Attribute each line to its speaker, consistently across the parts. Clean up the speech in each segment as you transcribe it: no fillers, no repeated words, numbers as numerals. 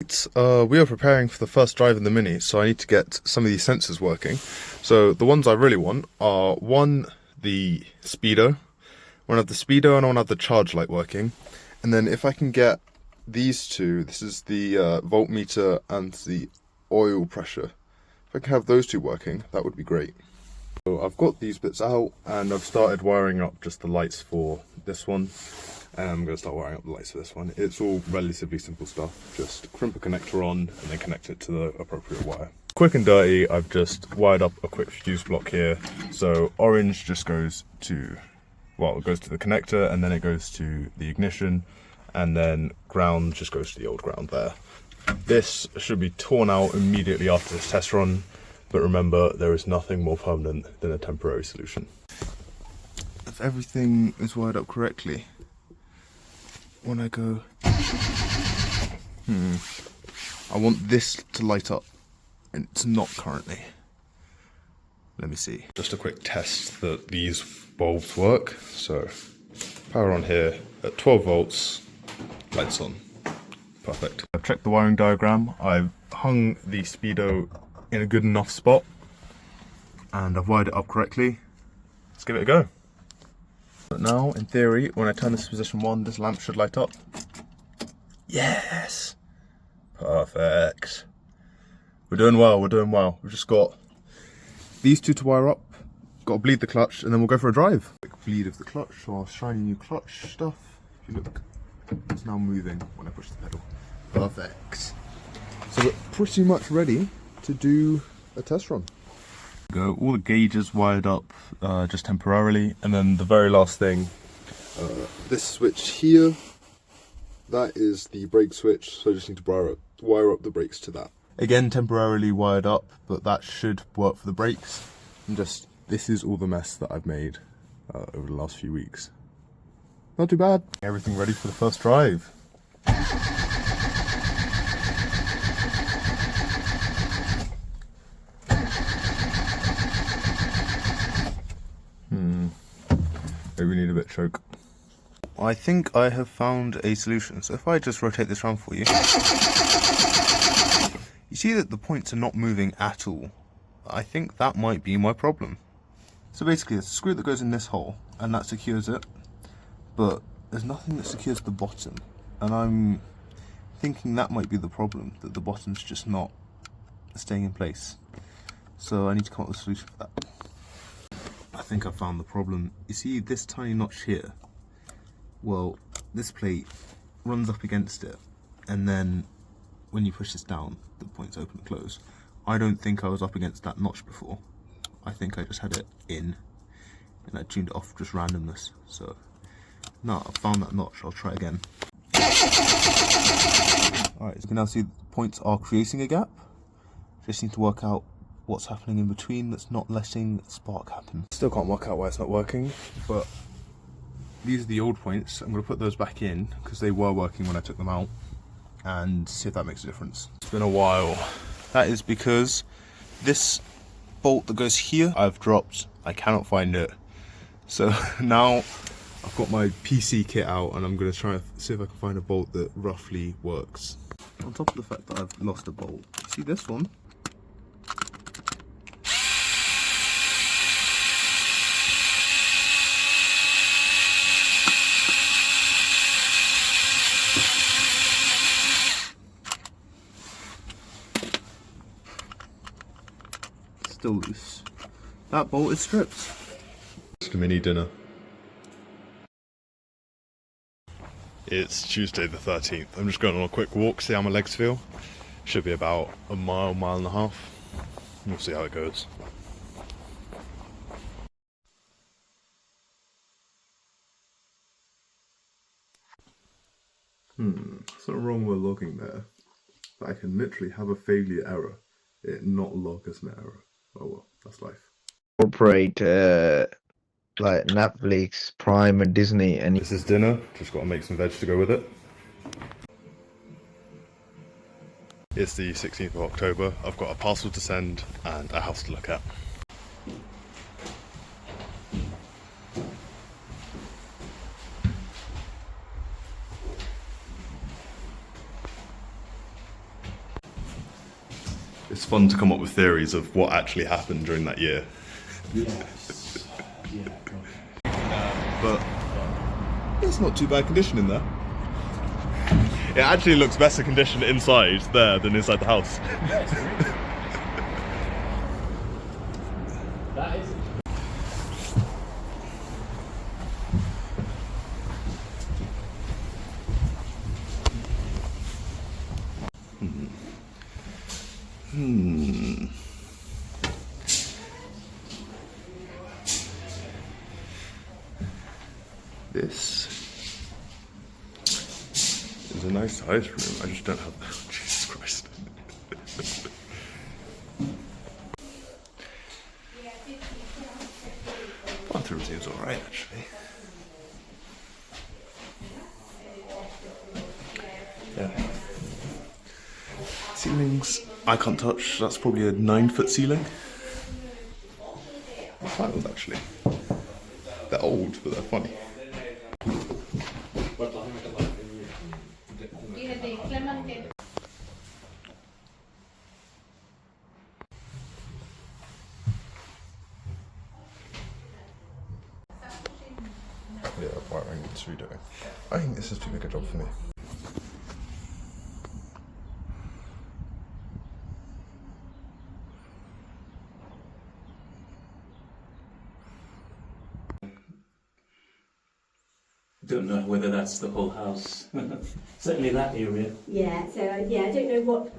Speaker 1: We are preparing for the first drive in the Mini, so I need to get some of these sensors working. So the ones I really want are one, the speedo. I want to have the speedo and I want to have the charge light working. And then if I can get these two, this is the voltmeter and the oil pressure. If I can have those two working, that would be great. So I've got these bits out and I've started wiring up just the lights for this one. And I'm going to start wiring up the lights for this one. It's all relatively simple stuff. Just crimp a connector on and then connect it to the appropriate wire. Quick and dirty, I've just wired up a quick fuse block here. So orange just goes to, well, it goes to the connector and then it goes to the ignition. And then ground just goes to the old ground there. This should be torn out immediately after this test run. But remember, there is nothing more permanent than a temporary solution. If everything is wired up correctly, when I go, I want this to light up, and it's not currently. Let me see. Just a quick test that these bulbs work. So, power on here at 12 volts, lights on. Perfect. I've checked the wiring diagram. I've hung the speedo in a good enough spot, and I've wired it up correctly. Let's give it a go. But now, in theory, when I turn this to position 1, this lamp should light up. Yes! Perfect. We're doing well, we're doing well. We've just got these two to wire up, got to bleed the clutch, and then we'll go for a drive. Quick bleed of the clutch, or shiny new clutch stuff. If you look, it's now moving when I push the pedal. Perfect. So we're pretty much ready to do a test run. Go, all the gauges wired up just temporarily, and then the very last thing, this switch here, that is the brake switch, so I just need to wire up the brakes to that. Again, temporarily wired up, but that should work for the brakes. And just, this is all the mess that I've made over the last few weeks. Not too bad. Everything ready for the first drive. Maybe we need a bit of choke. I think I have found a solution. So if I just rotate this around for you, you see that the points are not moving at all. I think that might be my problem. So basically it's a screw that goes in this hole and that secures it, but there's nothing that secures the bottom. And I'm thinking that might be the problem, that the bottom's just not staying in place. So I need to come up with a solution for that. I think I found the problem. You see this tiny notch here? Well, this plate runs up against it, and then when you push this down, the points open and close. I don't think I was up against that notch before. I think I just had it in, and I tuned it off just randomness. So, no, I found that notch. I'll try again. Alright, so you can now see the points are creating a gap. Just need to work out what's happening in between that's not letting spark happen. Still can't work out why it's not working, but these are the old points. I'm going to put those back in because they were working when I took them out, and see if that makes a difference. It's been a while. That is because this bolt that goes here I've dropped. I cannot find it. So now I've got my PC kit out and I'm going to try and see if I can find a bolt that roughly works. On top of the fact that I've lost a bolt, see this one? Still loose. That bolt is stripped. Just a mini dinner. It's Tuesday the 13th. I'm just going on a quick walk, see how my legs feel. Should be about a mile, mile and a half. We'll see how it goes. Something wrong with logging there. But I can literally have a failure error, it not log as an error. Oh well, that's life.
Speaker 2: Incorporate like Netflix, Prime, and Disney, and
Speaker 1: This is dinner, just got to make some veg to go with it. It's the 16th of October, I've got a parcel to send and a house to look at. It's fun to come up with theories of what actually happened during that year.
Speaker 3: Yes. Yeah.
Speaker 1: But it's not too bad condition in there. It actually looks better condition inside there than inside the house.
Speaker 3: That is.
Speaker 1: This is a nice size room. I just don't have. Oh, Jesus Christ. Bathroom seems alright actually. Yeah. Ceilings I can't touch. That's probably a 9-foot ceiling. I like those actually. They're old, but they're funny. Yeah, wiring needs redoing. I think this is too big a job for me.
Speaker 3: Don't know whether that's the whole house. Certainly that area.
Speaker 4: Yeah, so yeah, I don't know what.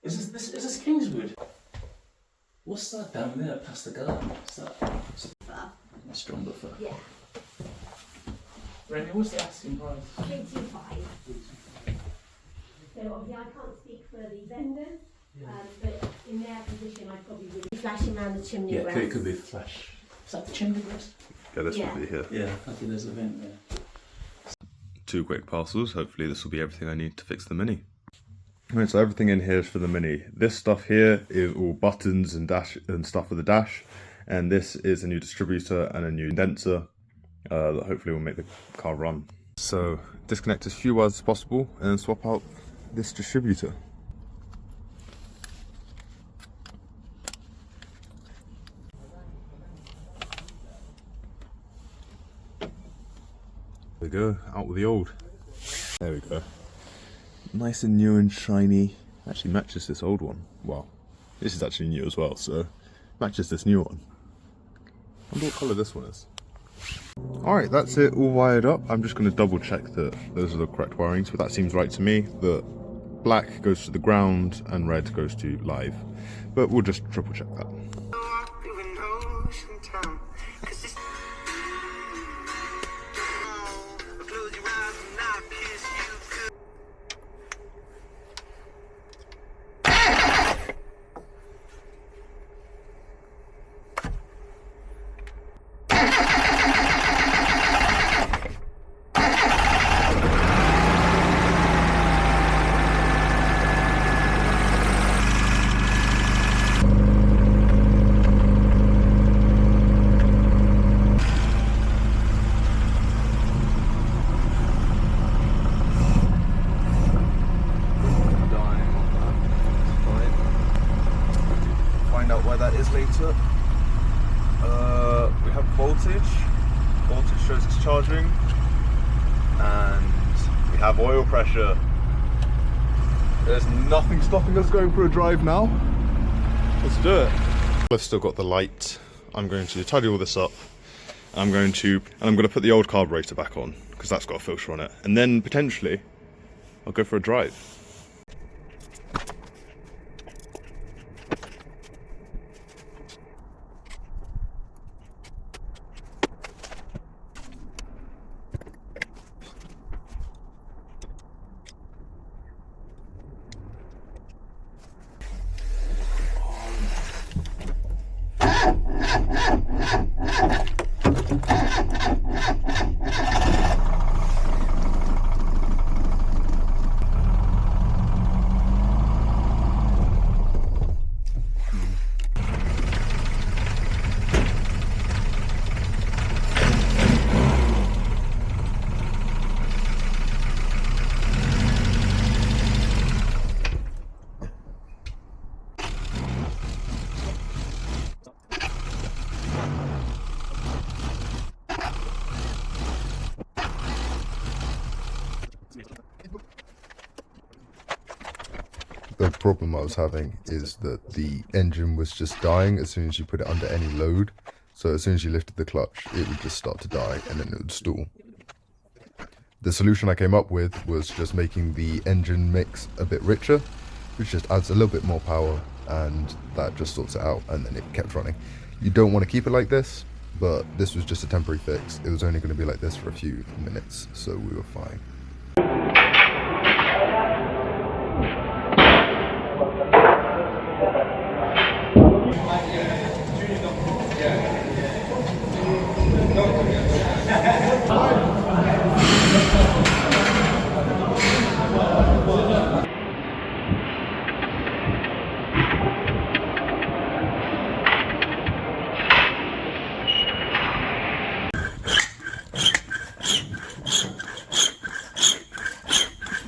Speaker 3: Is this Kingswood? What's that down there past the garden? What's that? A strong buffer.
Speaker 4: Yeah,
Speaker 3: Remy, what's the asking price?
Speaker 4: 325. So obviously I can't speak for the vendors, but in their position I probably would be flashing around the chimney
Speaker 3: Yeah,
Speaker 4: breast.
Speaker 3: it could be flash. Is that the chimney breast?
Speaker 1: Yeah, this
Speaker 4: Yeah.
Speaker 1: will be here.
Speaker 3: Yeah, I think there's a vent there.
Speaker 1: 2 quick parcels. Hopefully this will be everything I need to fix the Mini. Right, so everything in here is for the Mini. This stuff here is all buttons and dash and stuff for the dash, and this is a new distributor and a new condenser that hopefully will make the car run. So disconnect as few wires as possible and then swap out this distributor. There we go, out with the old. There we go. Nice and new and shiny. Actually matches this old one. Well, this is actually new as well, so matches this new one. I wonder what colour this one is. Alright, that's it all wired up. I'm just going to double check that those are the correct wirings, but that seems right to me. That black goes to the ground and red goes to live. But we'll just triple check that. Out where that is later. We have voltage. Voltage shows it's charging, and we have oil pressure. There's nothing stopping us going for a drive now. Let's do it. I've still got the light. I'm going to tidy all this up. I'm going to put the old carburetor back on because that's got a filter on it, and then potentially I'll go for a drive. the problem I was having is that the engine was just dying as soon as you put it under any load. So as soon as you lifted the clutch, it would just start to die and then it would stall. The solution I came up with was just making the engine mix a bit richer, which just adds a little bit more power, and that just sorts it out, and then it kept running. You don't want to keep it like this, but this was just a temporary fix. It was only going to be like this for a few minutes, so we were fine.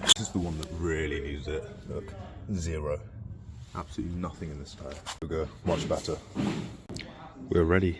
Speaker 1: This is the one that really needs it. Look, 0. Absolutely nothing in this tire. We'll go much better. We're ready.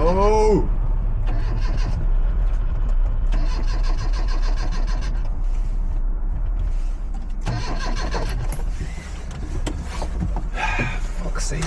Speaker 1: Oh! Fuck's sake.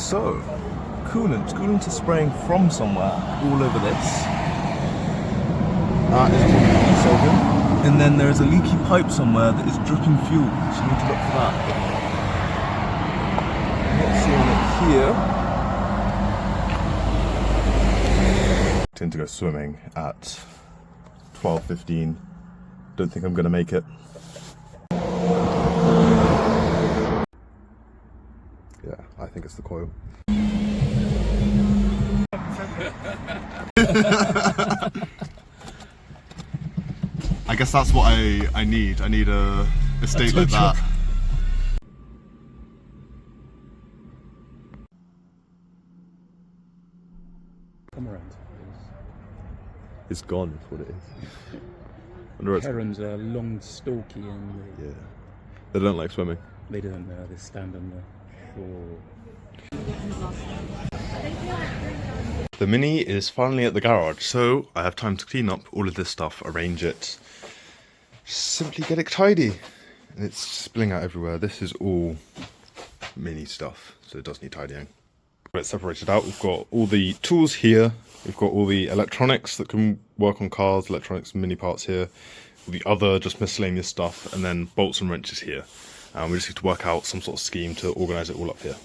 Speaker 5: So, coolant. Coolant is spraying from somewhere all over this. That is probably solvent. And then there is a leaky pipe somewhere that is dripping fuel, so you need to look for that. I'm not seeing it here.
Speaker 1: I tend to go swimming at 12:15. Don't think I'm gonna make it. Yeah, I think it's the coil. I guess that's what I need. I need a estate like that.
Speaker 6: Come around.
Speaker 1: It's gone, is what it is. Wonder it's-
Speaker 6: Herons are long, stalky, and
Speaker 1: yeah. They don't like swimming.
Speaker 6: they don't know. They stand on the shore.
Speaker 1: The Mini is finally at the garage, so I have time to clean up all of this stuff, arrange it, simply get it tidy. And it's spilling out everywhere. This is all Mini stuff, so it does need tidying. It's separated out. We've got all the tools here. We've got all the electronics that can work on cars, electronics and mini parts here. All the other just miscellaneous stuff, and then bolts and wrenches here. We just need to work out some sort of scheme to organise it all up here.